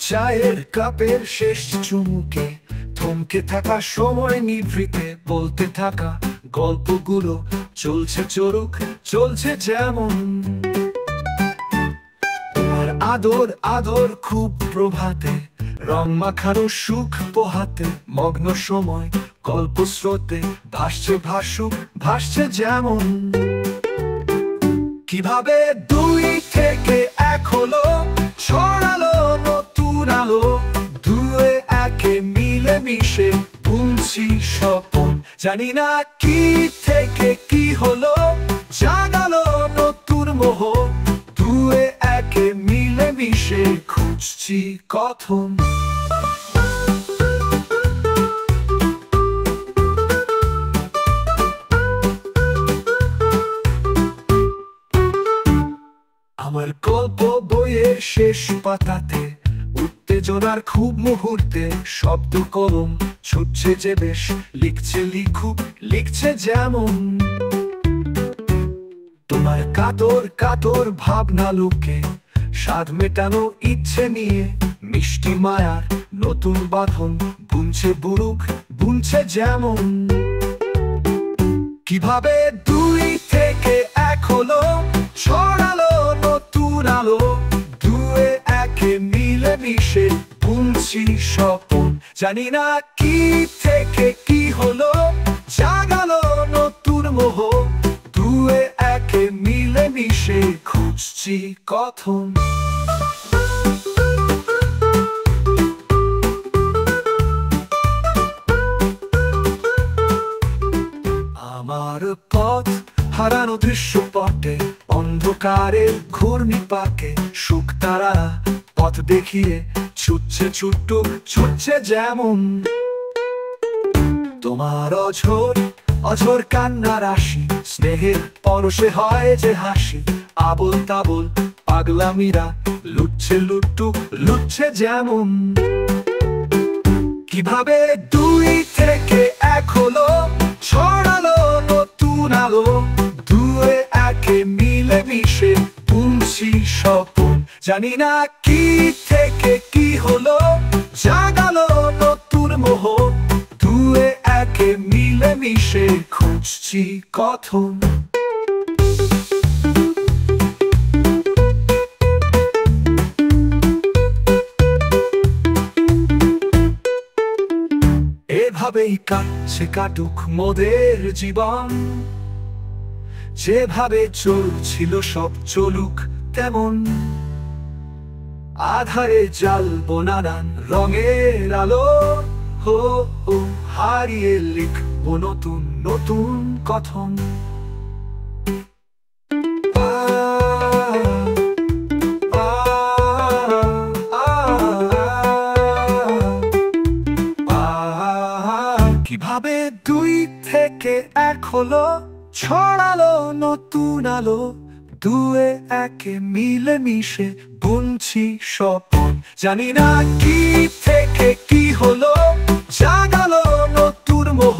চায়ের কাপের শেষ চুমুকে থমকে থাকা সময় নিভৃতে বলতে থাকা গল্পগুলো চলছে চলুক, চলছে যেমন। তোমার আদর আদর খুব প্রভাতে, রং মাখানো সুখ পোহাতে মগ্ন সময় গল্প স্রোতে ভাসছে ভাসুক, ভাসছে যেমন। কিভাবে দুই থেকে এক হলো, ছড়ালো নতুন আলো, দুয়ে একে মিলে মিশে বুনছি স্বপন। জানি না কি থেকে কি হলো, জাগালো নতুন মোহ, দুয়ে একে মিলে মিশে খুঁজছি কথন। আমার গল্প বইয়ের শেষ পাতাতে উত্তেজনার খুব মুহূর্তে শব্দ কলম ছুটছে যে বেশ, লিখছে লিখুক, লিখছে যেমন। তোমার কাতর কাতর ভাবনা লুকে স্বাদ মেটানো ইচ্ছে নিয়ে মিষ্টি মায়ার নতুন বাঁধন বুনছে বুড়ুক, বুনছে যেমন। কিভাবে দুই থেকে এক হলো, ছড়ালো নতুন আলো, দুয়ে একে মিলে মিশে বুনছি স্বপন। জানি না কি থেকে কি হলো, জাগালো নতুন মোহ, দুয়ে একে মিলে মিশে খুঁজছি কথন। আমার পথ হারানো দৃশ্যপটে অন্ধকারের ঘূর্ণিপাকে সুখ তারা পথ দেখিয়ে ছুটছে ছুটুক, ছুটছে যেমন। তোমার অঝোর অঝোর কান্নার রাশি, স্নেহের পরশে হয় যে হাসি, আবোল তাবোল পাগলামিরা লুটছে লুটুক, লুটছে যেমন। কিভাবে দুই থেকে এক হলো, ছড়ালো নতুন আলো, দুয়ে একে মিলে মিশে বুনছি স্বপন। জানি না কি থেকে কি হলো, জাগালো নতুন মোহ, দুয়ে একে মিলে মিশে খুঁজছি কথন। এভাবেই কাটছে কাটুক মোদের জীবন, যেভাবে চলছিল সব চলুক তেমন। আধারে জ্বালবো নানান রঙের আলো, হো হো হারিয়ে লিখবো নতুন নতুন কথন। কিভাবে দুই থেকে এক হলো, ছড়ালো নতুন আলো, দুয়ে একে মিলে মিশে বুনছি স্বপন। জানি না কি থেকে কি হলো, জাগালো নতুন মোহ,